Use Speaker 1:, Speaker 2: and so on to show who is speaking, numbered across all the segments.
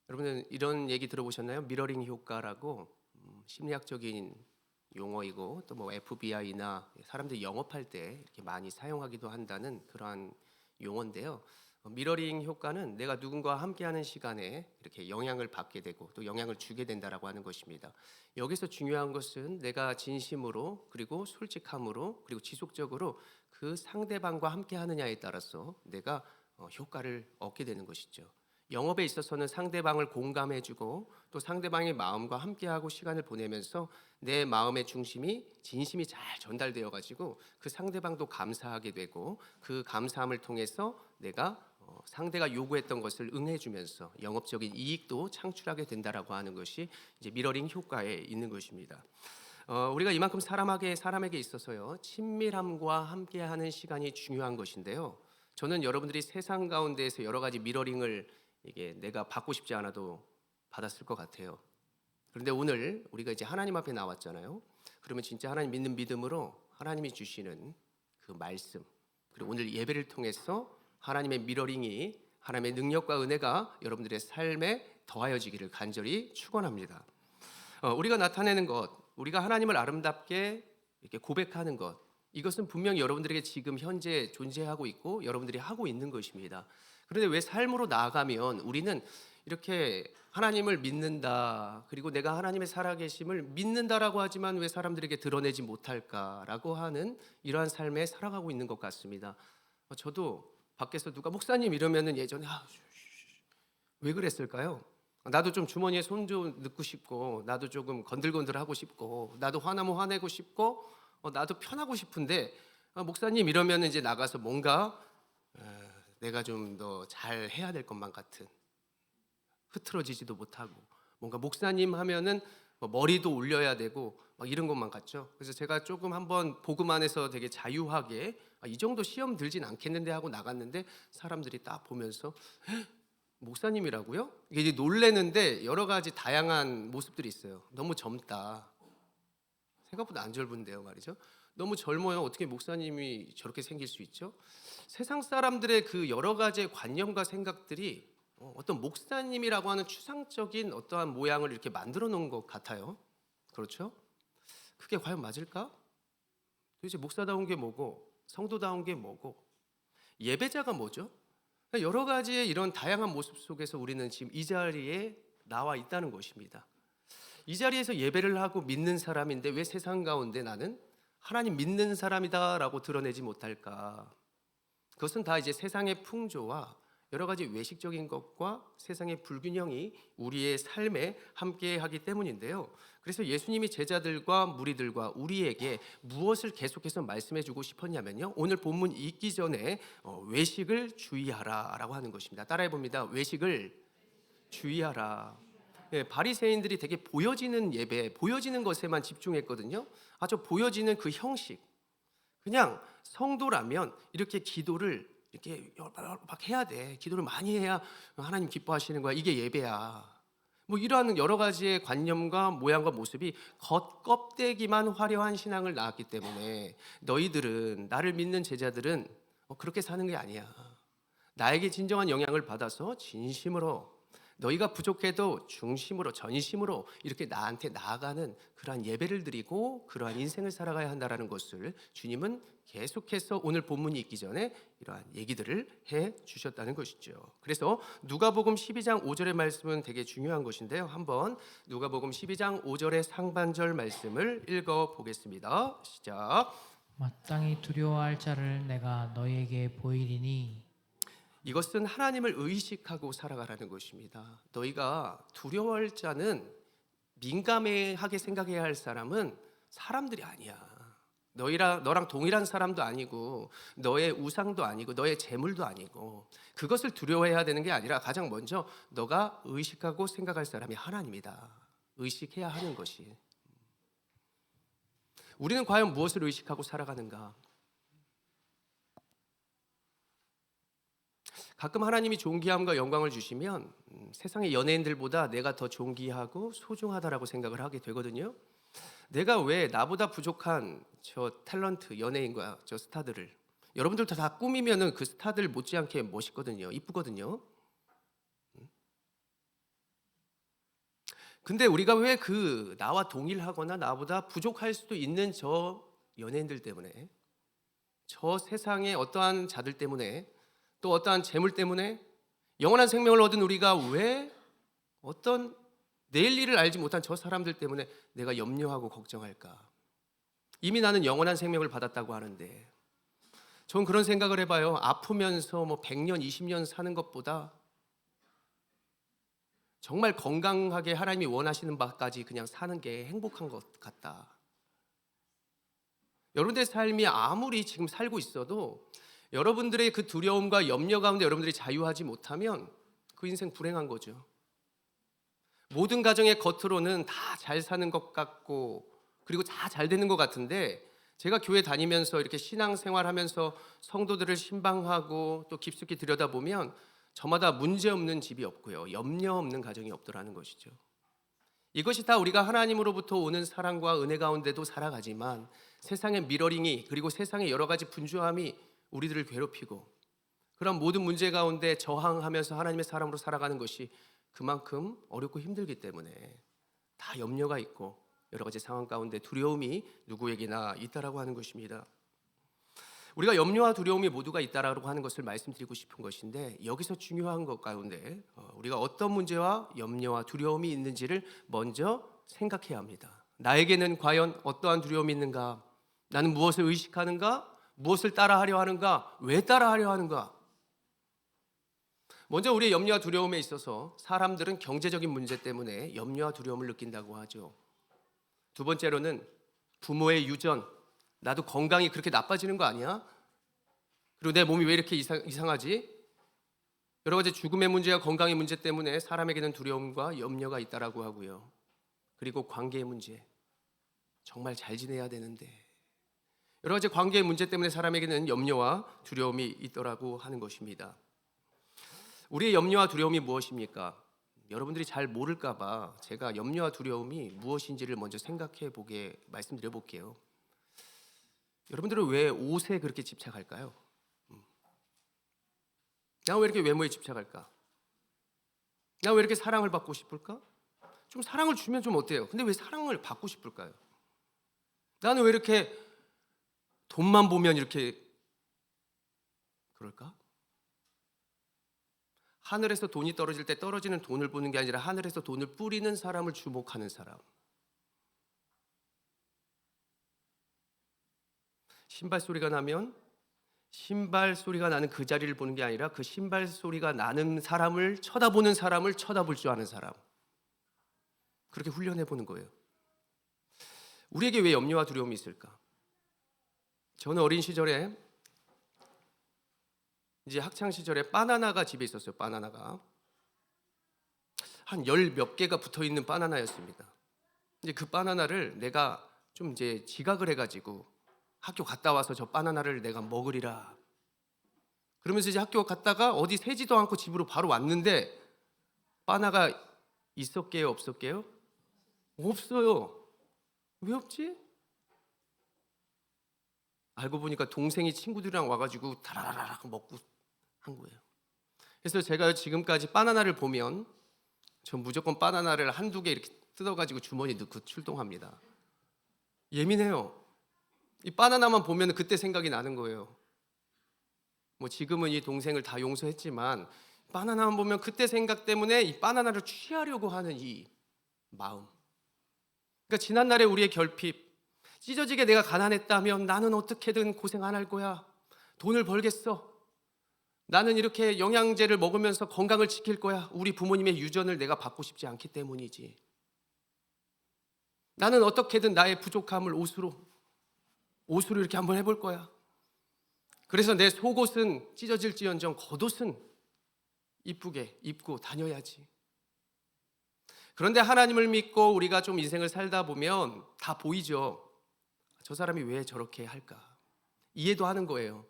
Speaker 1: 여러분은 이런 얘기 들어보셨나요? 미러링 효과라고 심리학적인 용어이고 또 뭐 FBI나 사람들이 영업할 때 이렇게 많이 사용하기도 한다는 그러한 용어인데요. 미러링 효과는 내가 누군가와 함께하는 시간에 이렇게 영향을 받게 되고 또 영향을 주게 된다라고 하는 것입니다. 여기서 중요한 것은 내가 진심으로 그리고 솔직함으로 그리고 지속적으로 그 상대방과 함께하느냐에 따라서 내가 효과를 얻게 되는 것이죠. 영업에 있어서는 상대방을 공감해주고 또 상대방의 마음과 함께하고 시간을 보내면서 내 마음의 중심이 진심이 잘 전달되어 가지고 그 상대방도 감사하게 되고 그 감사함을 통해서 내가 상대가 요구했던 것을 응해주면서 영업적인 이익도 창출하게 된다라고 하는 것이 이제 미러링 효과에 있는 것입니다. 우리가 이만큼 사람에게 있어서요 친밀함과 함께하는 시간이 중요한 것인데요. 저는 여러분들이 세상 가운데에서 여러 가지 미러링을 이게 내가 받고 싶지 않아도 받았을 것 같아요. 그런데 오늘 우리가 이제 하나님 앞에 나왔잖아요. 그러면 진짜 하나님 믿는 믿음으로 하나님이 주시는 그 말씀 그리고 오늘 예배를 통해서 하나님의 미러링이 하나님의 능력과 은혜가 여러분들의 삶에 더하여지기를 간절히 축원합니다. 우리가 나타내는 것, 우리가 하나님을 아름답게 이렇게 고백하는 것, 이것은 분명히 여러분들에게 지금 현재 존재하고 있고 여러분들이 하고 있는 것입니다. 그런데 왜 삶으로 나아가면 우리는 이렇게 하나님을 믿는다, 그리고 내가 하나님의 살아계심을 믿는다라고 하지만 왜 사람들에게 드러내지 못할까라고 하는 이러한 삶에 살아가고 있는 것 같습니다. 저도 밖에서 누가 목사님 이러면은 예전에 왜 그랬을까요? 나도 좀 주머니에 손 좀 넣고 싶고 나도 조금 건들건들하고 싶고 나도 화나면 화내고 싶고 나도 편하고 싶은데 목사님 이러면 이제 나가서 뭔가 내가 좀 더 잘 해야 될 것만 같은 흐트러지지도 못하고 뭔가 목사님 하면은 머리도 올려야 되고 막 이런 것만 같죠. 그래서 제가 조금 한번 복음 안에서 되게 자유하게 이 정도 시험 들진 않겠는데 하고 나갔는데 사람들이 딱 보면서 목사님이라고요? 이게 이제 놀래는데 여러 가지 다양한 모습들이 있어요. 너무 젊다. 생각보다 안 젊은데요, 말이죠. 너무 젊어요. 어떻게 목사님이 저렇게 생길 수 있죠? 세상 사람들의 그 여러 가지의 관념과 생각들이 어떤 목사님이라고 하는 추상적인 어떠한 모양을 이렇게 만들어 놓은 것 같아요. 그렇죠? 그게 과연 맞을까? 도대체 목사다운 게 뭐고 성도다운 게 뭐고 예배자가 뭐죠? 여러 가지의 이런 다양한 모습 속에서 우리는 지금 이 자리에 나와 있다는 것입니다. 이 자리에서 예배를 하고 믿는 사람인데 왜 세상 가운데 나는 하나님 믿는 사람이다라고 드러내지 못할까? 그것은 다 이제 세상의 풍조와 여러 가지 외식적인 것과 세상의 불균형이 우리의 삶에 함께하기 때문인데요. 그래서 예수님이 제자들과 무리들과 우리에게 무엇을 계속해서 말씀해주고 싶었냐면요. 오늘 본문 읽기 전에 외식을 주의하라라고 하는 것입니다. 따라해 봅니다. 외식을 주의하라. 예, 바리새인들이 되게 보여지는 예배, 보여지는 것에만 집중했거든요. 아주 보여지는 그 형식. 그냥 성도라면 이렇게 기도를 이렇게 막 해야 돼. 기도를 많이 해야 하나님 기뻐하시는 거야. 이게 예배야. 뭐 이러한 여러 가지의 관념과 모양과 모습이 겉껍데기만 화려한 신앙을 낳았기 때문에 너희들은 나를 믿는 제자들은 그렇게 사는 게 아니야. 나에게 진정한 영향을 받아서 진심으로 너희가 부족해도 중심으로 전심으로 이렇게 나한테 나아가는 그러한 예배를 드리고 그러한 인생을 살아가야 한다는 것을 주님은 계속해서 오늘 본문이 있기 전에 이러한 얘기들을 해 주셨다는 것이죠. 그래서 누가복음 12장 5절의 말씀은 되게 중요한 것인데요. 한번 누가복음 12장 5절의 상반절 말씀을 읽어 보겠습니다. 시작.
Speaker 2: 마땅히 두려워할 자를 내가 너희에게 보이리니
Speaker 1: 이것은 하나님을 의식하고 살아가라는 것입니다. 너희가 두려워할 자는 민감하게 생각해야 할 사람은 사람들이 아니야. 너랑 동일한 사람도 아니고 너의 우상도 아니고 너의 재물도 아니고 그것을 두려워해야 되는 게 아니라 가장 먼저 너가 의식하고 생각할 사람이 하나님이다. 의식해야 하는 것이. 우리는 과연 무엇을 의식하고 살아가는가? 가끔 하나님이 존귀함과 영광을 주시면 세상의 연예인들보다 내가 더 존귀하고 소중하다라고 생각을 하게 되거든요. 내가 왜 나보다 부족한 저 탤런트 연예인과 저 스타들을 여러분들도 다 꾸미면은 그 스타들 못지않게 멋있거든요. 이쁘거든요. 근데 우리가 왜 나와 동일하거나 나보다 부족할 수도 있는 저 연예인들 때문에, 저 세상의 어떠한 자들 때문에, 또 어떠한 재물 때문에 영원한 생명을 얻은 우리가 왜 어떤 내일 일을 알지 못한 저 사람들 때문에 내가 염려하고 걱정할까? 이미 나는 영원한 생명을 받았다고 하는데, 전 그런 생각을 해봐요. 아프면서 100년, 20년 사는 것보다 정말 건강하게 하나님이 원하시는 바까지 그냥 사는 게 행복한 것 같다. 여러분들의 삶이 아무리 지금 살고 있어도 여러분들의 그 두려움과 염려 가운데 여러분들이 자유하지 못하면 그 인생 불행한 거죠. 모든 가정의 겉으로는 다 잘 사는 것 같고 그리고 다 잘 되는 것 같은데, 제가 교회 다니면서 이렇게 신앙생활하면서 성도들을 신방하고 또 깊숙이 들여다보면 저마다 문제 없는 집이 없고요, 염려 없는 가정이 없더라는 것이죠. 이것이 다 우리가 하나님으로부터 오는 사랑과 은혜 가운데도 살아가지만 세상의 미러링이, 그리고 세상의 여러 가지 분주함이 우리들을 괴롭히고 그런 모든 문제 가운데 저항하면서 하나님의 사람으로 살아가는 것이 그만큼 어렵고 힘들기 때문에 다 염려가 있고 여러 가지 상황 가운데 두려움이 누구에게나 있다라고 하는 것입니다. 우리가 염려와 두려움이 모두가 있다라고 하는 것을 말씀드리고 싶은 것인데, 여기서 중요한 것 가운데 우리가 어떤 문제와 염려와 두려움이 있는지를 먼저 생각해야 합니다. 나에게는 과연 어떠한 두려움이 있는가? 나는 무엇을 의식하는가? 무엇을 따라하려 하는가? 왜 따라하려 하는가? 먼저 우리의 염려와 두려움에 있어서 사람들은 경제적인 문제 때문에 염려와 두려움을 느낀다고 하죠. 두 번째로는 부모의 유전, 나도 건강이 그렇게 나빠지는 거 아니야? 그리고 내 몸이 왜 이렇게 이상하지? 여러 가지 죽음의 문제와 건강의 문제 때문에 사람에게는 두려움과 염려가 있다라고 하고요. 그리고 관계의 문제, 정말 잘 지내야 되는데 여러 가지 관계의 문제 때문에 사람에게는 염려와 두려움이 있더라고 하는 것입니다. 우리의 염려와 두려움이 무엇입니까? 여러분들이 잘 모를까 봐 제가 염려와 두려움이 무엇인지를 먼저 생각해 보게 말씀드려 볼게요. 여러분들은 왜 옷에 그렇게 집착할까요? 나 왜 이렇게 외모에 집착할까? 나 왜 이렇게 사랑을 받고 싶을까? 좀 사랑을 주면 좀 어때요? 근데 왜 사랑을 받고 싶을까요? 나는 왜 이렇게 돈만 보면 이렇게 그럴까? 하늘에서 돈이 떨어질 때 떨어지는 돈을 보는 게 아니라 하늘에서 돈을 뿌리는 사람을 주목하는 사람. 신발 소리가 나면 신발 소리가 나는 그 자리를 보는 게 아니라 그 신발 소리가 나는 사람을 쳐다보는 사람을 쳐다볼 줄 아는 사람. 그렇게 훈련해 보는 거예요. 우리에게 왜 염려와 두려움이 있을까? 저는 어린 시절에, 이제 학창 시절에 바나나가 집에 있었어요. 바나나가 한 열 몇 개가 붙어 있는 바나나였습니다. 이제 그 바나나를 내가 좀 이제 지각을 해가지고 학교 갔다 와서 저 바나나를 내가 먹으리라. 그러면서 이제 학교 갔다가 어디 새지도 않고 집으로 바로 왔는데 바나나가 있었게요, 없었게요? 없어요. 왜 없지? 알고 보니까 동생이 친구들이랑 와가지고 다라라락 먹고 한 거예요. 그래서 제가 지금까지 바나나를 보면 전 무조건 바나나를 한두 개 이렇게 뜯어가지고 주머니에 넣고 출동합니다. 예민해요. 이 바나나만 보면 그때 생각이 나는 거예요. 뭐 지금은 이 동생을 다 용서했지만 바나나만 보면 그때 생각 때문에 이 바나나를 취하려고 하는 이 마음. 그러니까 지난날의 우리의 결핍, 찢어지게 내가 가난했다면 나는 어떻게든 고생 안 할 거야. 돈을 벌겠어. 나는 이렇게 영양제를 먹으면서 건강을 지킬 거야. 우리 부모님의 유전을 내가 받고 싶지 않기 때문이지. 나는 어떻게든 나의 부족함을 옷으로 이렇게 한번 해볼 거야. 그래서 내 속옷은 찢어질지언정 겉옷은 이쁘게 입고 다녀야지. 그런데 하나님을 믿고 우리가 좀 인생을 살다 보면 다 보이죠. 저 사람이 왜 저렇게 할까? 이해도 하는 거예요.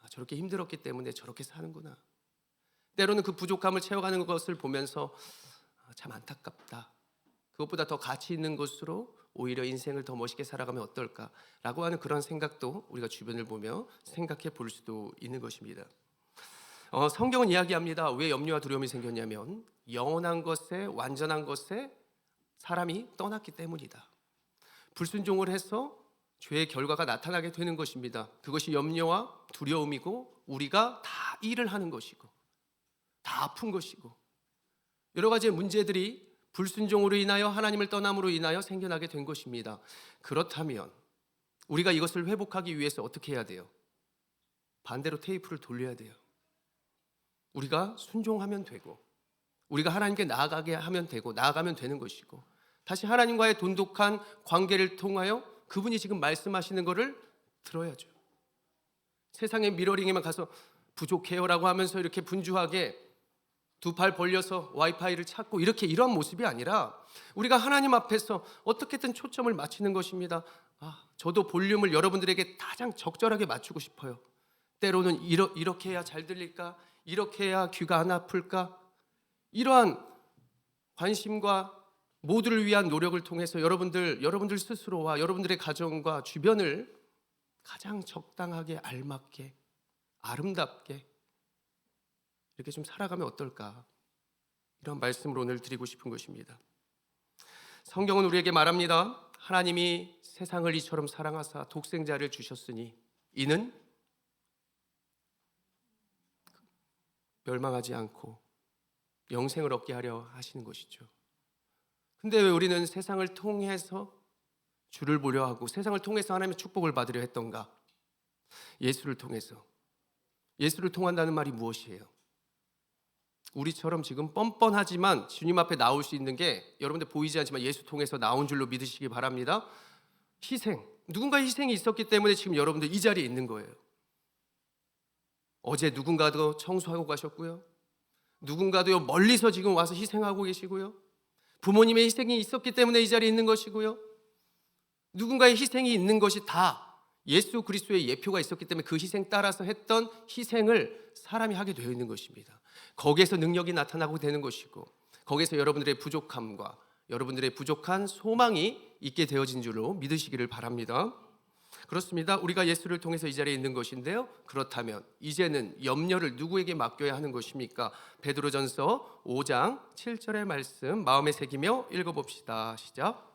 Speaker 1: 저렇게 힘들었기 때문에 저렇게 사는구나. 때로는 그 부족함을 채워가는 것을 보면서 참 안타깝다. 그것보다 더 가치 있는 것으로 오히려 인생을 더 멋있게 살아가면 어떨까라고 하는 그런 생각도 우리가 주변을 보며 생각해 볼 수도 있는 것입니다. 성경은 이야기합니다. 왜 염려와 두려움이 생겼냐면 영원한 것에, 완전한 것에 사람이 떠났기 때문이다. 불순종을 해서 죄의 결과가 나타나게 되는 것입니다. 그것이 염려와 두려움이고 우리가 다 일을 하는 것이고 다 아픈 것이고 여러 가지의 문제들이 불순종으로 인하여 하나님을 떠남으로 인하여 생겨나게 된 것입니다. 그렇다면 우리가 이것을 회복하기 위해서 어떻게 해야 돼요? 반대로 테이프를 돌려야 돼요. 우리가 순종하면 되고 우리가 하나님께 나아가게 하면 되고 나아가면 되는 것이고 다시 하나님과의 돈독한 관계를 통하여 그분이 지금 말씀하시는 것을 들어야죠. 세상의 미러링에만 가서 부족해요라고 하면서 이렇게 분주하게 두 팔 벌려서 와이파이를 찾고 이러한 모습이 아니라 우리가 하나님 앞에서 어떻게든 초점을 맞추는 것입니다. 저도 볼륨을 여러분들에게 가장 적절하게 맞추고 싶어요. 때로는 이렇게 해야 잘 들릴까? 이렇게 해야 귀가 안 아플까? 이러한 관심과 모두를 위한 노력을 통해서 여러분들 스스로와 여러분들의 가정과 주변을 가장 적당하게 알맞게 아름답게 이렇게 좀 살아가면 어떨까? 이런 말씀을 오늘 드리고 싶은 것입니다. 성경은 우리에게 말합니다. 하나님이 세상을 이처럼 사랑하사 독생자를 주셨으니 이는 멸망하지 않고 영생을 얻게 하려 하시는 것이죠. 근데 왜 우리는 세상을 통해서 주를 보려 하고 세상을 통해서 하나님의 축복을 받으려 했던가? 예수를 통해서. 예수를 통한다는 말이 무엇이에요? 우리처럼 지금 뻔뻔하지만 주님 앞에 나올 수 있는 게 여러분들 보이지 않지만 예수 통해서 나온 줄로 믿으시기 바랍니다. 희생. 누군가의 희생이 있었기 때문에 지금 여러분들 이 자리에 있는 거예요. 어제 누군가도 청소하고 가셨고요. 누군가도 멀리서 지금 와서 희생하고 계시고요. 부모님의 희생이 있었기 때문에 이 자리에 있는 것이고요. 누군가의 희생이 있는 것이 다 예수 그리스도의 예표가 있었기 때문에 그 희생 따라서 했던 희생을 사람이 하게 되어 있는 것입니다. 거기에서 능력이 나타나고 되는 것이고 거기에서 여러분들의 부족함과 여러분들의 부족한 소망이 있게 되어진 줄로 믿으시기를 바랍니다. 그렇습니다. 우리가 예수를 통해서 이 자리에 있는 것인데요. 그렇다면 이제는 염려를 누구에게 맡겨야 하는 것입니까? 베드로전서 5장 7절의 말씀 마음에 새기며 읽어봅시다. 시작.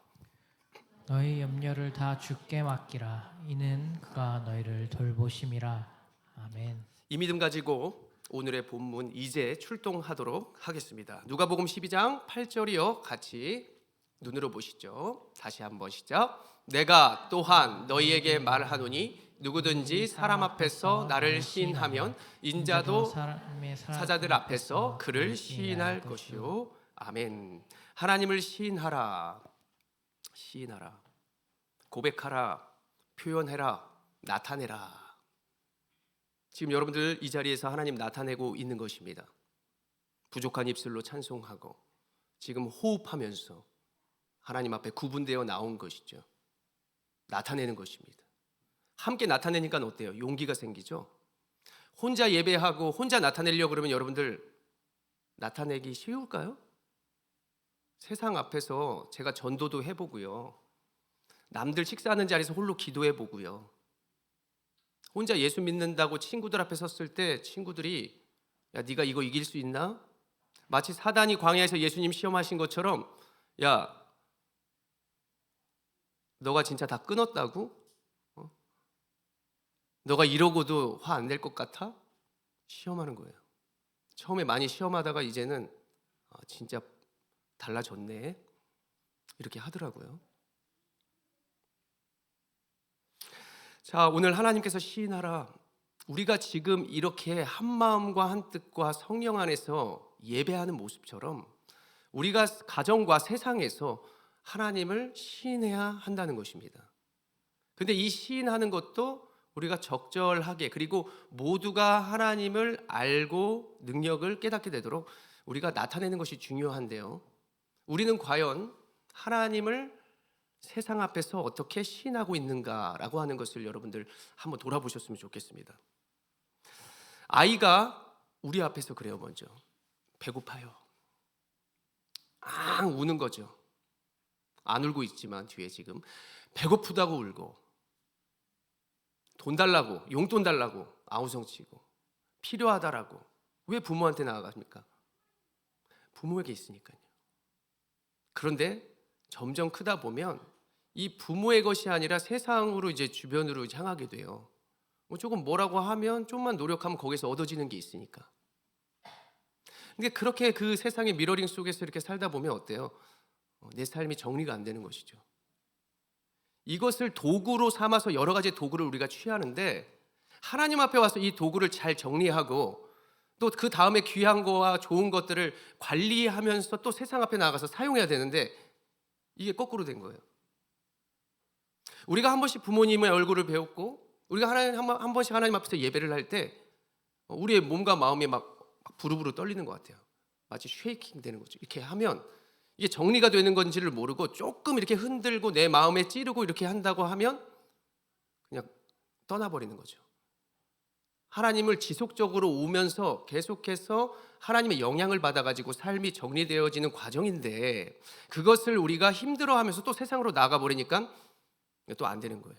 Speaker 2: 너희 염려를 다 주께 맡기라. 이는 그가 너희를 돌보심이라. 아멘.
Speaker 1: 이 믿음 가지고 오늘의 본문 이제 출동하도록 하겠습니다. 누가복음 12장 8절이요. 같이 눈으로 보시죠. 다시 한번 시작. 내가 또한 너희에게 말하노니 누구든지 사람 앞에서 나를 시인하면 인자도 사자들 앞에서 그를 시인할 것이요. 아멘. 하나님을 시인하라. 시인하라. 고백하라. 표현해라. 나타내라. 지금 여러분들 이 자리에서 하나님 나타내고 있는 것입니다. 부족한 입술로 찬송하고 지금 호흡하면서 하나님 앞에 구분되어 나온 것이죠. 나타내는 것입니다. 함께 나타내니까 어때요? 용기가 생기죠. 혼자 예배하고 혼자 나타내려고 그러면 여러분들 나타내기 쉬울까요? 세상 앞에서 제가 전도도 해보고요. 남들 식사하는 자리에서 홀로 기도해보고요. 혼자 예수 믿는다고 친구들 앞에 섰을 때 친구들이 야 네가 이거 이길 수 있나? 마치 사단이 광야에서 예수님 시험하신 것처럼 야 너가 진짜 다 끊었다고? 너가 이러고도 화 안 낼 것 같아? 시험하는 거예요. 처음에 많이 시험하다가 이제는 진짜 달라졌네 이렇게 하더라고요. 자, 오늘 하나님께서 시인하라. 우리가 지금 이렇게 한 마음과 한 뜻과 성령 안에서 예배하는 모습처럼 우리가 가정과 세상에서 하나님을 시인해야 한다는 것입니다. 근데 이 시인하는 것도 우리가 적절하게 그리고 모두가 하나님을 알고 능력을 깨닫게 되도록 우리가 나타내는 것이 중요한데요. 우리는 과연 하나님을 세상 앞에서 어떻게 시인하고 있는가라고 하는 것을 여러분들 한번 돌아보셨으면 좋겠습니다. 아이가 우리 앞에서 그래요. 먼저 배고파요. 우는 거죠. 안 울고 있지만 뒤에 지금 배고프다고 울고 돈 달라고 용돈 달라고 아우성치고 필요하다라고 왜 부모한테 나아갑니까? 부모에게 있으니까요. 그런데 점점 크다 보면 이 부모의 것이 아니라 세상으로 이제 주변으로 향하게 돼요. 뭐 조금 뭐라고 하면 좀만 노력하면 거기서 얻어지는 게 있으니까. 근데 그렇게 그 세상의 미러링 속에서 이렇게 살다 보면 어때요? 내 삶이 정리가 안 되는 것이죠. 이것을 도구로 삼아서 여러 가지 도구를 우리가 취하는데 하나님 앞에 와서 이 도구를 잘 정리하고 또 그 다음에 귀한 거와 좋은 것들을 관리하면서 또 세상 앞에 나가서 사용해야 되는데 이게 거꾸로 된 거예요. 우리가 한 번씩 부모님의 얼굴을 배웠고 우리가 한 번씩 하나님 앞에서 예배를 할 때 우리의 몸과 마음이 막 부르부르 떨리는 것 같아요. 마치 쉐이킹 되는 거죠. 이렇게 하면 이게 정리가 되는 건지를 모르고 조금 이렇게 흔들고 내 마음에 찌르고 이렇게 한다고 하면 그냥 떠나버리는 거죠. 하나님을 지속적으로 오면서 계속해서 하나님의 영향을 받아가지고 삶이 정리되어지는 과정인데 그것을 우리가 힘들어하면서 또 세상으로 나가버리니까 또 안 되는 거예요.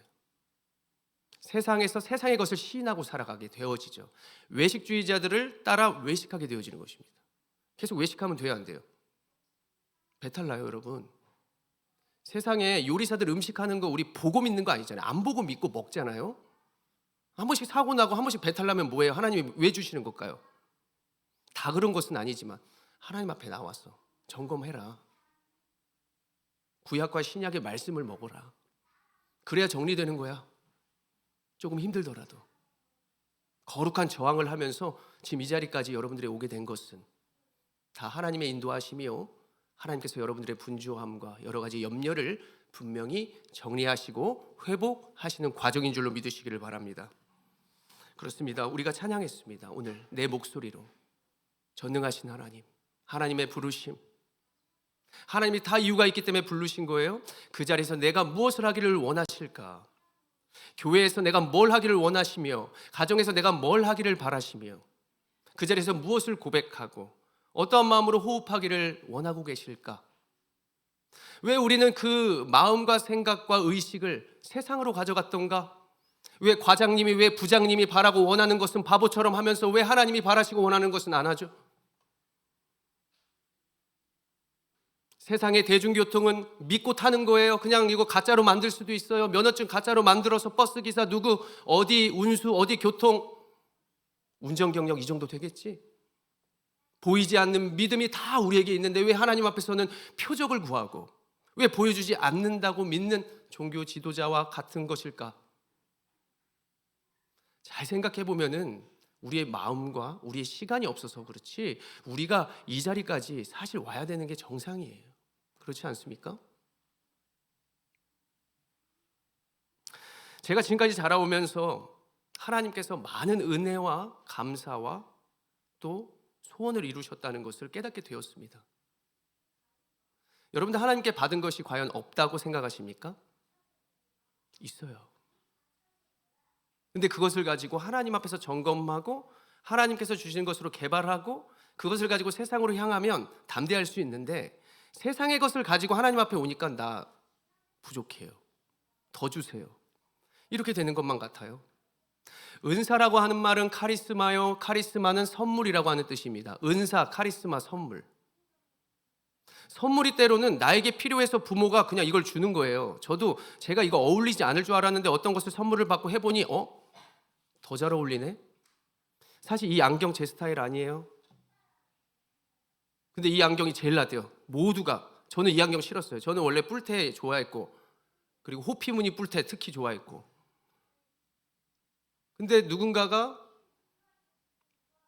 Speaker 1: 세상에서 세상의 것을 시인하고 살아가게 되어지죠. 외식주의자들을 따라 외식하게 되어지는 것입니다. 계속 외식하면 돼요, 안 돼요? 배탈 나요, 여러분. 세상에 요리사들 음식하는 거 우리 보고 믿는 거 아니잖아요. 안 보고 믿고 먹잖아요. 한 번씩 사고 나고 한 번씩 배탈 나면 뭐예요? 하나님이 왜 주시는 걸까요? 다 그런 것은 아니지만 하나님 앞에 나와서 점검해라. 구약과 신약의 말씀을 먹어라. 그래야 정리되는 거야. 조금 힘들더라도. 거룩한 저항을 하면서 지금 이 자리까지 여러분들이 오게 된 것은 다 하나님의 인도하심이요. 하나님께서 여러분들의 분주함과 여러 가지 염려를 분명히 정리하시고 회복하시는 과정인 줄로 믿으시기를 바랍니다. 그렇습니다. 우리가 찬양했습니다. 오늘 내 목소리로 전능하신 하나님, 하나님의 부르심, 하나님이 다 이유가 있기 때문에 부르신 거예요. 그 자리에서 내가 무엇을 하기를 원하실까? 교회에서 내가 뭘 하기를 원하시며 가정에서 내가 뭘 하기를 바라시며 그 자리에서 무엇을 고백하고 어떠한 마음으로 호흡하기를 원하고 계실까? 왜 우리는 그 마음과 생각과 의식을 세상으로 가져갔던가? 왜 과장님이 왜 부장님이 바라고 원하는 것은 바보처럼 하면서 왜 하나님이 바라시고 원하는 것은 안 하죠? 세상의 대중교통은 믿고 타는 거예요. 그냥 이거 가짜로 만들 수도 있어요. 면허증 가짜로 만들어서 버스기사 누구 어디 운수 어디 교통 운전 경력 이 정도 되겠지? 보이지 않는 믿음이 다 우리에게 있는데 왜 하나님 앞에서는 표적을 구하고 왜 보여주지 않는다고 믿는 종교 지도자와 같은 것일까? 잘 생각해 보면은 우리의 마음과 우리의 시간이 없어서 그렇지 우리가 이 자리까지 사실 와야 되는 게 정상이에요. 그렇지 않습니까? 제가 지금까지 자라오면서 하나님께서 많은 은혜와 감사와 또 소원을 이루셨다는 것을 깨닫게 되었습니다. 여러분들 하나님께 받은 것이 과연 없다고 생각하십니까? 있어요. 근데 그것을 가지고 하나님 앞에서 점검하고 하나님께서 주신 것으로 개발하고 그것을 가지고 세상으로 향하면 담대할 수 있는데 세상의 것을 가지고 하나님 앞에 오니까 나 부족해요. 더 주세요. 이렇게 되는 것만 같아요. 은사라고 하는 말은 카리스마요. 카리스마는 선물이라고 하는 뜻입니다. 은사, 카리스마, 선물. 선물이 때로는 나에게 필요해서 부모가 그냥 이걸 주는 거예요. 저도 제가 이거 어울리지 않을 줄 알았는데 어떤 것을 선물을 받고 해보니 더 잘 어울리네. 사실 이 안경 제 스타일 아니에요. 근데 이 안경이 제일 낫대요. 모두가. 저는 이 안경 싫었어요. 저는 원래 뿔테 좋아했고 그리고 호피 무늬 뿔테 특히 좋아했고 근데 누군가가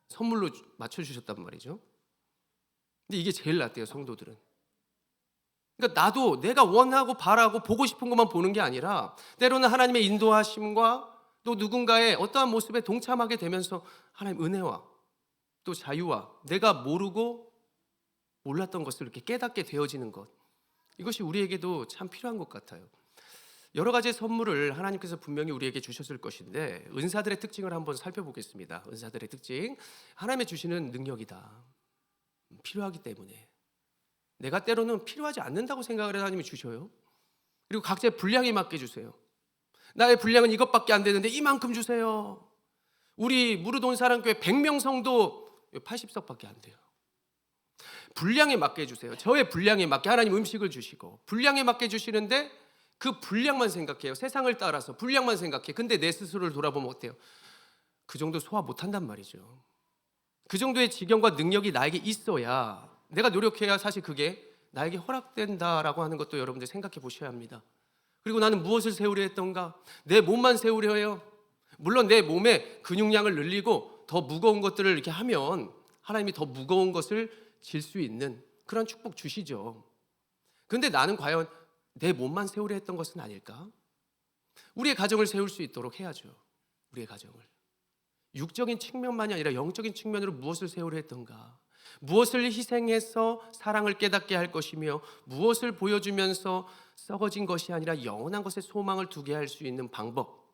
Speaker 1: 선물로 맞춰주셨단 말이죠. 근데 이게 제일 낫대요, 성도들은. 그러니까 나도 내가 원하고 바라고 보고 싶은 것만 보는 게 아니라 때로는 하나님의 인도하심과 또 누군가의 어떠한 모습에 동참하게 되면서 하나님 은혜와 또 자유와 내가 모르고 몰랐던 것을 이렇게 깨닫게 되어지는 것, 이것이 우리에게도 참 필요한 것 같아요. 여러 가지 선물을 하나님께서 분명히 우리에게 주셨을 것인데 은사들의 특징을 한번 살펴보겠습니다. 은사들의 특징, 하나님의 주시는 능력이다. 필요하기 때문에. 내가 때로는 필요하지 않는다고 생각을 해서 하나님이 주셔요. 그리고 각자의 분량에 맞게 주세요. 나의 분량은 이것밖에 안 되는데 이만큼 주세요. 우리 무르돈 사랑교회 100명 성도 80석밖에 안 돼요. 분량에 맞게 해주세요. 저의 분량에 맞게 하나님 음식을 주시고 분량에 맞게 주시는데 그 분량만 생각해요. 세상을 따라서 분량만 생각해. 근데 내 스스로를 돌아보면 어때요? 그 정도 소화 못한단 말이죠. 그 정도의 지경과 능력이 나에게 있어야, 내가 노력해야 사실 그게 나에게 허락된다라고 하는 것도 여러분들 생각해 보셔야 합니다. 그리고 나는 무엇을 세우려 했던가? 내 몸만 세우려 해요. 물론 내 몸의 근육량을 늘리고 더 무거운 것들을 이렇게 하면 하나님이 더 무거운 것을 질 수 있는 그런 축복 주시죠. 그런데 나는 과연 내 몸만 세우려 했던 것은 아닐까? 우리의 가정을 세울 수 있도록 해야죠. 우리의 가정을. 육적인 측면만이 아니라 영적인 측면으로 무엇을 세우려 했던가? 무엇을 희생해서 사랑을 깨닫게 할 것이며 무엇을 보여주면서 썩어진 것이 아니라 영원한 것에 소망을 두게 할 수 있는 방법,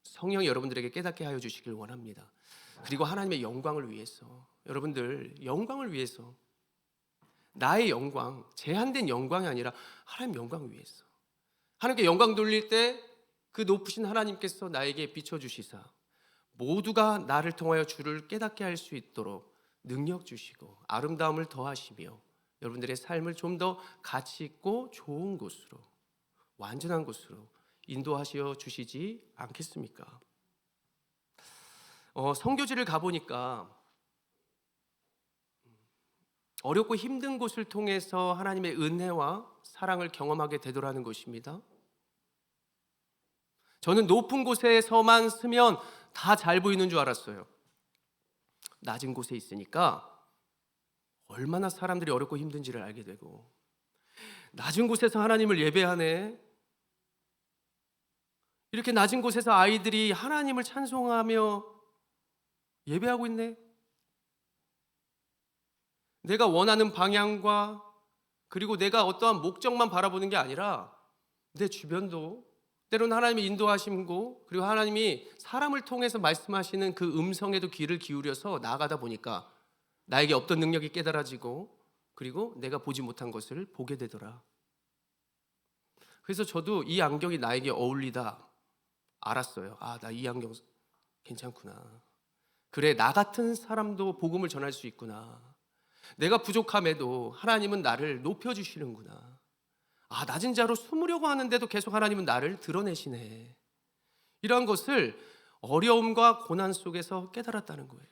Speaker 1: 성령이 여러분들에게 깨닫게 하여 주시길 원합니다. 그리고 하나님의 영광을 위해서, 여러분들 영광을 위해서, 나의 영광, 제한된 영광이 아니라 하나님 영광을 위해서, 하나님께 영광 돌릴 때 그 높으신 하나님께서 나에게 비춰주시사 모두가 나를 통하여 주를 깨닫게 할 수 있도록 능력 주시고 아름다움을 더하시며 여러분들의 삶을 좀 더 가치 있고 좋은 곳으로, 완전한 곳으로 인도하시어 주시지 않겠습니까? 선교지를 가보니까 어렵고 힘든 곳을 통해서 하나님의 은혜와 사랑을 경험하게 되더라는 것입니다. 저는 높은 곳에서만 서면 다 잘 보이는 줄 알았어요. 낮은 곳에 있으니까 얼마나 사람들이 어렵고 힘든지를 알게 되고, 낮은 곳에서 하나님을 예배하네, 이렇게 낮은 곳에서 아이들이 하나님을 찬송하며 예배하고 있네, 내가 원하는 방향과 그리고 내가 어떠한 목적만 바라보는 게 아니라 내 주변도 때로는 하나님의 인도하심고 그리고 하나님이 사람을 통해서 말씀하시는 그 음성에도 귀를 기울여서 나아가다 보니까 나에게 없던 능력이 깨달아지고 그리고 내가 보지 못한 것을 보게 되더라. 그래서 저도 이 안경이 나에게 어울리다 알았어요. 아, 나 이 안경 괜찮구나. 그래, 나 같은 사람도 복음을 전할 수 있구나. 내가 부족함에도 하나님은 나를 높여주시는구나. 아, 낮은 자로 숨으려고 하는데도 계속 하나님은 나를 드러내시네. 이러한 것을 어려움과 고난 속에서 깨달았다는 거예요.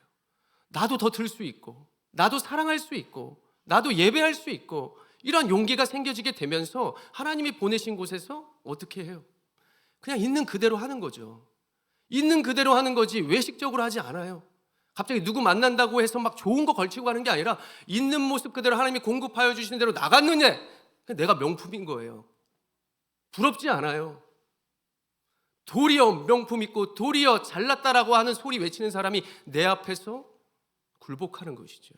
Speaker 1: 나도 더 들 수 있고 나도 사랑할 수 있고 나도 예배할 수 있고 이런 용기가 생겨지게 되면서 하나님이 보내신 곳에서 어떻게 해요? 그냥 있는 그대로 하는 거죠. 있는 그대로 하는 거지 외식적으로 하지 않아요. 갑자기 누구 만난다고 해서 막 좋은 거 걸치고 가는 게 아니라 있는 모습 그대로 하나님이 공급하여 주시는 대로 나갔느냐, 내가 명품인 거예요. 부럽지 않아요. 도리어 명품 있고 도리어 잘났다라고 하는 소리 외치는 사람이 내 앞에서 굴복하는 것이죠.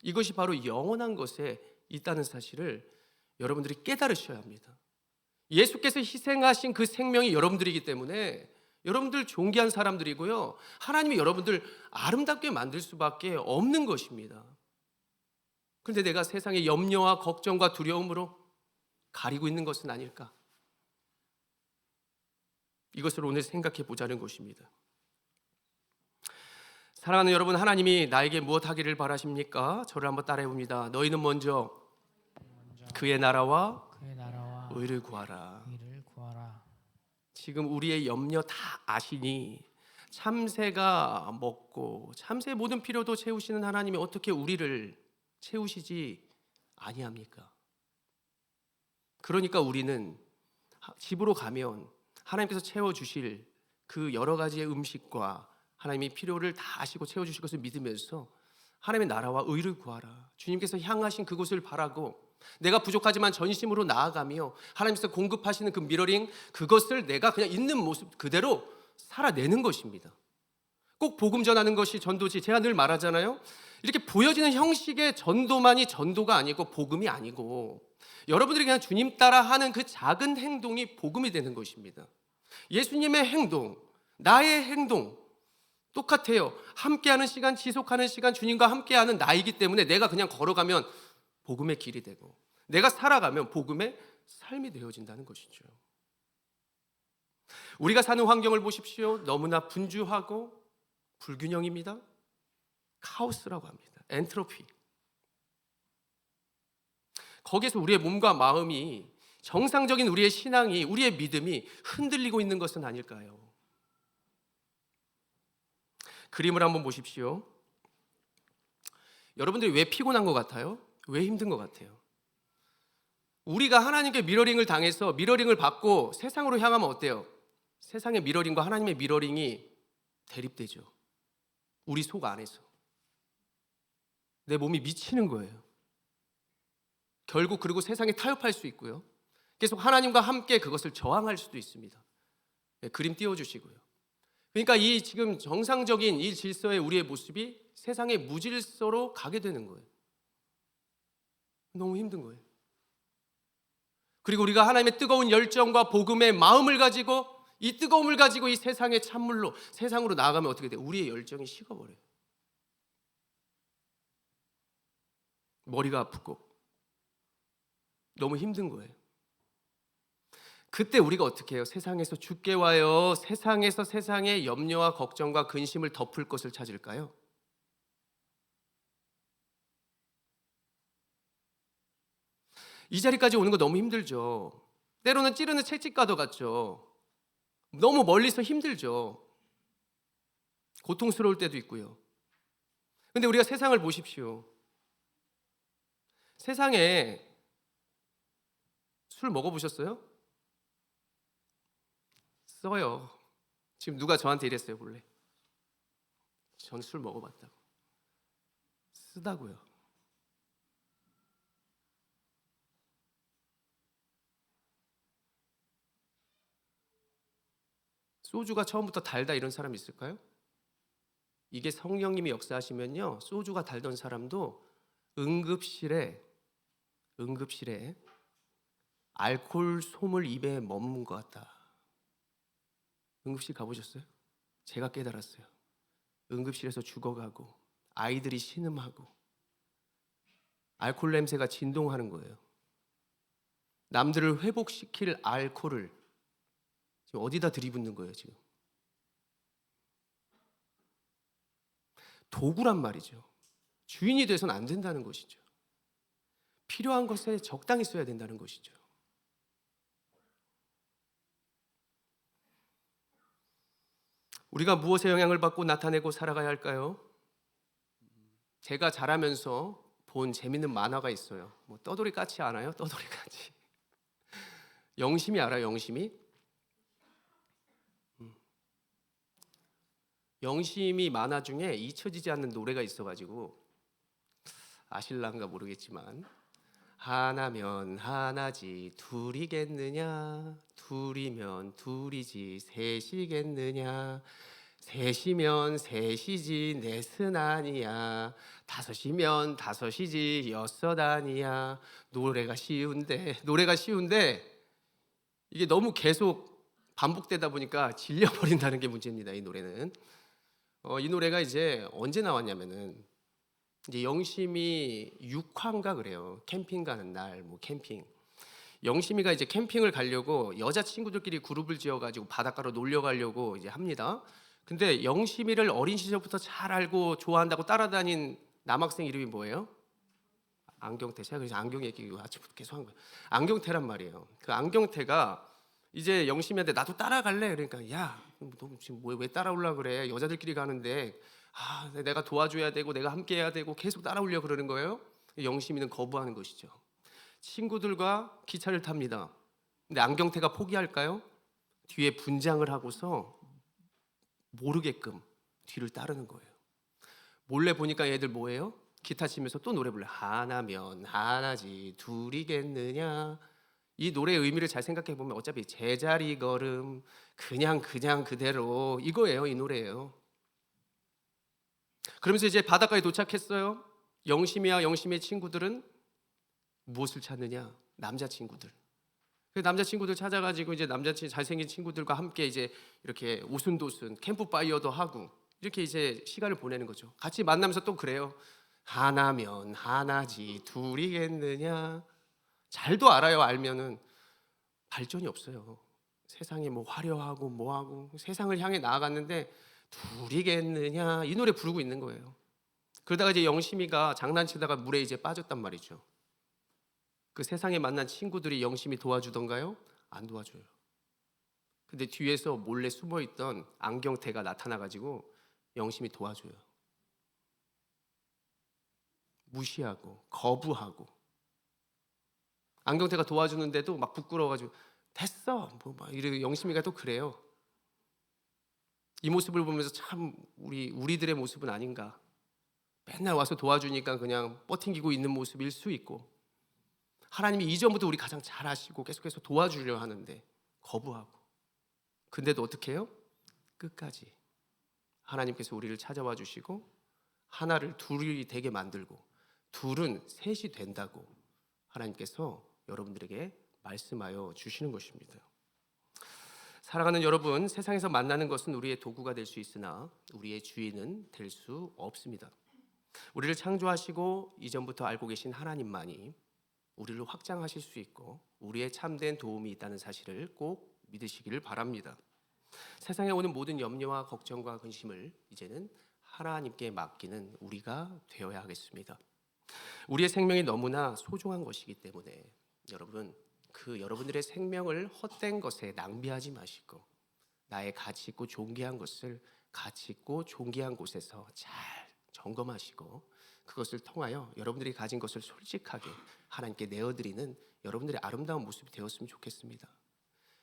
Speaker 1: 이것이 바로 영원한 것에 있다는 사실을 여러분들이 깨달으셔야 합니다. 예수께서 희생하신 그 생명이 여러분들이기 때문에 여러분들 존귀한 사람들이고요, 하나님이 여러분들 아름답게 만들 수밖에 없는 것입니다. 그런데 내가 세상의 염려와 걱정과 두려움으로 가리고 있는 것은 아닐까? 이것을 오늘 생각해 보자는 것입니다. 사랑하는 여러분, 하나님이 나에게 무엇 하기를 바라십니까? 저를 한번 따라해 봅니다. 너희는 먼저 그의 나라와 의를 구하라. 지금 우리의 염려 다 아시니 참새가 먹고 참새의 모든 필요도 채우시는 하나님이 어떻게 우리를 채우시지 아니합니까? 그러니까 우리는 집으로 가면 하나님께서 채워주실 그 여러 가지의 음식과 하나님이 필요를 다 아시고 채워주실 것을 믿으면서 하나님의 나라와 의를 구하라. 주님께서 향하신 그곳을 바라고 내가 부족하지만 전심으로 나아가며 하나님께서 공급하시는 그 미러링, 그것을 내가 그냥 있는 모습 그대로 살아내는 것입니다. 꼭 복음 전하는 것이 전도지, 제가 늘 말하잖아요. 이렇게 보여지는 형식의 전도만이 전도가 아니고 복음이 아니고 여러분들이 그냥 주님 따라 하는 그 작은 행동이 복음이 되는 것입니다. 예수님의 행동, 나의 행동 똑같아요. 함께하는 시간, 지속하는 시간 주님과 함께하는 나이기 때문에 내가 그냥 걸어가면 복음의 길이 되고 내가 살아가면 복음의 삶이 되어진다는 것이죠. 우리가 사는 환경을 보십시오. 너무나 분주하고 불균형입니다. 카오스라고 합니다. 엔트로피. 거기에서 우리의 몸과 마음이, 정상적인 우리의 신앙이, 우리의 믿음이 흔들리고 있는 것은 아닐까요? 그림을 한번 보십시오. 여러분들이 왜 피곤한 것 같아요? 왜 힘든 것 같아요? 우리가 하나님께 미러링을 당해서 미러링을 받고 세상으로 향하면 어때요? 세상의 미러링과 하나님의 미러링이 대립되죠. 우리 속 안에서 내 몸이 미치는 거예요. 결국 그리고 세상에 타협할 수 있고요, 계속 하나님과 함께 그것을 저항할 수도 있습니다. 네, 그림 띄워주시고요. 그러니까 이 지금 정상적인 이 질서의 우리의 모습이 세상의 무질서로 가게 되는 거예요. 너무 힘든 거예요. 그리고 우리가 하나님의 뜨거운 열정과 복음의 마음을 가지고, 이 뜨거움을 가지고 이 세상의 찬물로 세상으로 나아가면 어떻게 돼요? 우리의 열정이 식어버려요. 머리가 아프고 너무 힘든 거예요. 그때 우리가 어떻게 해요? 세상에서 죽게 와요? 세상에서 세상의 염려와 걱정과 근심을 덮을 것을 찾을까요? 이 자리까지 오는 거 너무 힘들죠. 때로는 찌르는 채찍과도 같죠. 너무 멀리서 힘들죠. 고통스러울 때도 있고요. 근데 우리가 세상을 보십시오. 세상에 술 먹어보셨어요? 써요. 지금 누가 저한테 이랬어요, 본래. 전 술 먹어봤다고. 쓰다고요. 소주가 처음부터 달다 이런 사람 있을까요? 이게 성령님이 역사하시면요, 소주가 달던 사람도 응급실에 알코올 솜을 입에 머문 것 같다. 응급실 가보셨어요? 제가 깨달았어요. 응급실에서 죽어가고 아이들이 신음하고 알코올 냄새가 진동하는 거예요. 남들을 회복시킬 알코올을 지금 어디다 들이붓는 거예요, 지금. 도구란 말이죠. 주인이 돼서는 안 된다는 것이죠. 필요한 것에 적당히 써야 된다는 것이죠. 우리가 무엇에 영향을 받고 나타내고 살아가야 할까요? 제가 자라면서 본 재밌는 만화가 있어요. 뭐 떠돌이 까치 아나요? 떠돌이 까치. 영심이 알아요? 영심이? 영심이 만화 중에 잊혀지지 않는 노래가 있어가지고 아실란가 모르겠지만, 하나면 하나지 둘이겠느냐, 둘이면 둘이지 셋이겠느냐, 셋이면 셋이지 넷은 아니야, 다섯이면 다섯이지 여섯 아니야. 노래가 쉬운데 이게 너무 계속 반복되다 보니까 질려버린다는 게 문제입니다. 이 노래는. 이 노래가 이제 언제 나왔냐면은 이제 영심이 6화인가 그래요. 캠핑 가는 날, 뭐 캠핑. 영심이가 이제 캠핑을 가려고 여자 친구들끼리 그룹을 지어가지고 바닷가로 놀려 가려고 이제 합니다. 근데 영심이를 어린 시절부터 잘 알고 좋아한다고 따라다닌 남학생 이름이 뭐예요? 안경태. 제가 그래서 안경 얘기 아침부터 계속 한 거예요. 안경태란 말이에요. 그 안경태가 이제 영심이한테 나도 따라갈래? 그러니까 야, 너 지금 왜 따라오려고 그래? 여자들끼리 가는데 내가 도와줘야 되고 내가 함께 해야 되고 계속 따라오려고 그러는 거예요. 영심이는 거부하는 것이죠. 친구들과 기차를 탑니다. 근데 안경태가 포기할까요? 뒤에 분장을 하고서 모르게끔 뒤를 따르는 거예요. 몰래 보니까 얘들 뭐예요? 기타 치면서 또 노래 불러요. 하나면 하나지 둘이겠느냐. 이 노래의 의미를 잘 생각해 보면 어차피 제자리 걸음 그냥 그대로 이거예요. 이 노래예요. 그러면서 이제 바닷가에 도착했어요. 영심이와 영심의 친구들은 무엇을 찾느냐? 남자친구들. 그 남자친구들 찾아가지고 이제 잘생긴 친구들과 함께 이제 이렇게 오순도순 캠프파이어도 하고 이렇게 이제 시간을 보내는 거죠. 같이 만나면서 또 그래요. 하나면 하나지 둘이겠느냐. 잘도 알아요. 알면은 발전이 없어요. 세상이 뭐 화려하고 뭐하고 세상을 향해 나아갔는데 둘이겠느냐 이 노래 부르고 있는 거예요. 그러다가 이제 영심이가 장난치다가 물에 이제 빠졌단 말이죠. 그 세상에 만난 친구들이 영심이 도와주던가요? 안 도와줘요. 근데 뒤에서 몰래 숨어있던 안경테가 나타나가지고 영심이 도와줘요. 무시하고 거부하고, 안경테가 도와주는데도 막 부끄러워가지고 됐어 뭐 막 이래. 영심이가 또 그래요. 이 모습을 보면서 참 우리들의 모습은 아닌가. 맨날 와서 도와주니까 그냥 뻗팅기고 있는 모습일 수 있고, 하나님이 이전부터 우리 가장 잘 아시고 계속해서 도와주려 하는데 거부하고, 근데도 어떻게 해요? 끝까지 하나님께서 우리를 찾아와 주시고 하나를 둘이 되게 만들고 둘은 셋이 된다고 하나님께서 여러분들에게 말씀하여 주시는 것입니다. 사랑하는 여러분, 세상에서 만나는 것은 우리의 도구가 될 수 있으나 우리의 주인은 될 수 없습니다. 우리를 창조하시고 이전부터 알고 계신 하나님만이 우리를 확장하실 수 있고 우리의 참된 도움이 있다는 사실을 꼭 믿으시기를 바랍니다. 세상에 오는 모든 염려와 걱정과 근심을 이제는 하나님께 맡기는 우리가 되어야 하겠습니다. 우리의 생명이 너무나 소중한 것이기 때문에 여러분, 여러분들의 생명을 헛된 것에 낭비하지 마시고 나의 가치 있고 존귀한 것을 가치 있고 존귀한 곳에서 잘 점검하시고 그것을 통하여 여러분들이 가진 것을 솔직하게 하나님께 내어드리는 여러분들의 아름다운 모습이 되었으면 좋겠습니다.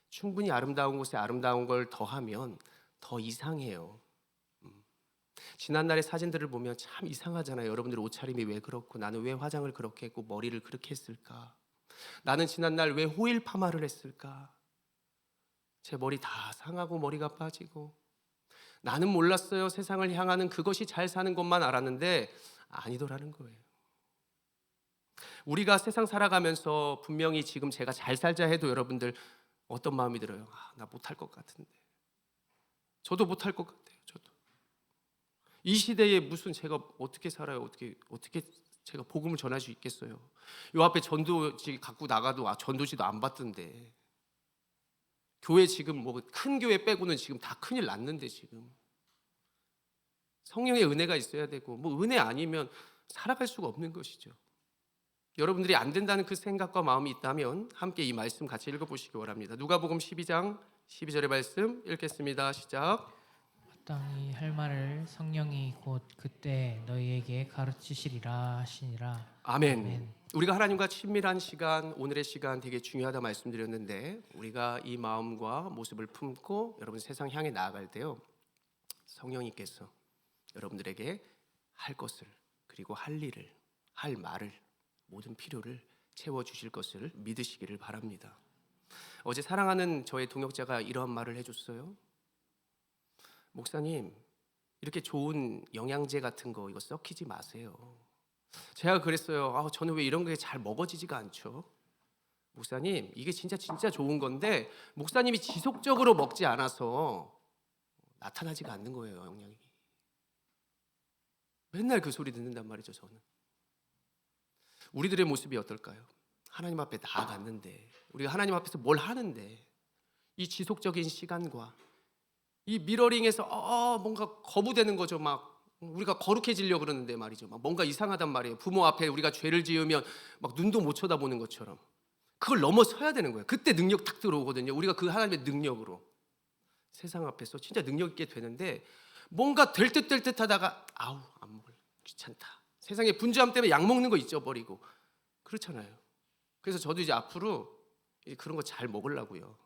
Speaker 1: 충분히 아름다운 곳에 아름다운 걸 더하면 더 이상해요. 지난날의 사진들을 보면 참 이상하잖아요. 여러분들 옷차림이 왜 그렇고, 나는 왜 화장을 그렇게 했고 머리를 그렇게 했을까, 나는 지난날 왜 호일 파마를 했을까, 제 머리 다 상하고 머리가 빠지고. 나는 몰랐어요. 세상을 향하는 그것이 잘 사는 것만 알았는데 아니더라는 거예요. 우리가 세상 살아가면서 분명히 지금 제가 잘 살자 해도 여러분들 어떤 마음이 들어요? 나 못할 것 같은데. 저도 못할 것 같아요. 저도. 이 시대에 무슨 제가 어떻게 살아요? 어떻게 제가 복음을 전할 수 있겠어요? 요 앞에 전도지 갖고 나가도 전도지도 안 받던데. 교회 지금 뭐 큰 교회 빼고는 지금 다 큰일 났는데, 지금 성령의 은혜가 있어야 되고, 뭐 은혜 아니면 살아갈 수가 없는 것이죠. 여러분들이 안 된다는 그 생각과 마음이 있다면 함께 이 말씀 같이 읽어보시기 바랍니다. 누가복음 12장 12절의 말씀 읽겠습니다. 시작.
Speaker 2: 마땅히 할 말을 성령이 곧 그때 너희에게 가르치시리라 하시니라.
Speaker 1: 아멘.
Speaker 2: 아멘.
Speaker 1: 우리가 하나님과 친밀한 시간, 오늘의 시간 되게 중요하다 말씀드렸는데, 우리가 이 마음과 모습을 품고 여러분 세상 향해 나아갈 때요, 성령님께서 여러분들에게 할 것을, 그리고 할 일을, 할 말을, 모든 필요를 채워주실 것을 믿으시기를 바랍니다. 어제 사랑하는 저의 동역자가 이러한 말을 해줬어요. 목사님, 이렇게 좋은 영양제 같은 거 이거 썩히지 마세요. 제가 그랬어요. 저는 왜 이런 게 잘 먹어지지가 않죠? 목사님, 이게 진짜 좋은 건데 목사님이 지속적으로 먹지 않아서 나타나지가 않는 거예요, 영양이. 맨날 그 소리 듣는단 말이죠, 저는. 우리들의 모습이 어떨까요? 하나님 앞에 나아갔는데, 우리가 하나님 앞에서 뭘 하는데 이 지속적인 시간과 이 미러링에서 뭔가 거부되는 거죠. 막 우리가 거룩해지려고 그러는데 말이죠, 막 뭔가 이상하단 말이에요. 부모 앞에 우리가 죄를 지으면 막 눈도 못 쳐다보는 것처럼 그걸 넘어서야 되는 거예요. 그때 능력 탁 들어오거든요. 우리가 그 하나님의 능력으로 세상 앞에서 진짜 능력 있게 되는데, 뭔가 될 듯 하다가 안 먹을래, 귀찮다, 세상에 분주함 때문에 약 먹는 거 잊어버리고 그렇잖아요. 그래서 저도 이제 앞으로 그런 거 잘 먹으려고요.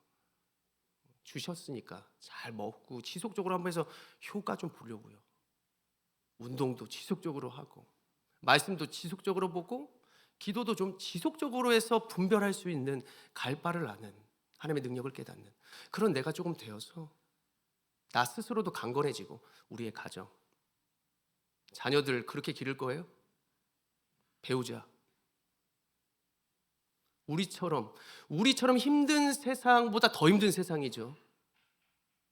Speaker 1: 주셨으니까 잘 먹고 지속적으로 한번 해서 효과 좀 보려고요. 운동도 지속적으로 하고 말씀도 지속적으로 보고 기도도 좀 지속적으로 해서 분별할 수 있는, 갈 바를 아는, 하나님의 능력을 깨닫는 그런 내가 조금 되어서 나 스스로도 강건해지고 우리의 가정, 자녀들 그렇게 기를 거예요. 배우자, 우리처럼 힘든 세상보다 더 힘든 세상이죠.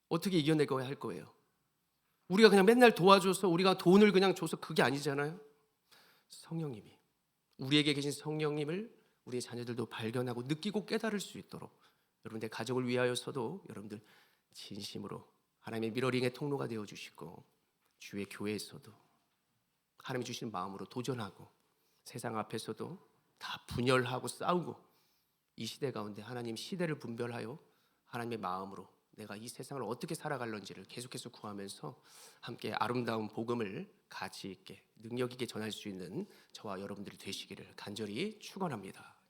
Speaker 1: 어떻게 이겨내고야 할 거예요. 우리가 그냥 맨날 도와줘서, 우리가 돈을 그냥 줘서 그게 아니잖아요. 성령님이, 우리에게 계신 성령님을 우리의 자녀들도 발견하고 느끼고 깨달을 수 있도록 여러분들 가정을 위하여서도 여러분들 진심으로 하나님의 미러링의 통로가 되어주시고, 주의 교회에서도 하나님이 주신 마음으로 도전하고 세상 앞에서도 다 분열하고 싸우고 이 시대 가운데 하나님 시대를 분별하여 하나님의 마음으로 내가 이 세상을 어떻게 살아갈런지를 계속해서 구하면서 함께 아름다운 복음을 가치 있게 능력 있게 전할 수 있는 저와 여러분들이 되시기를 간절히 축원합니다.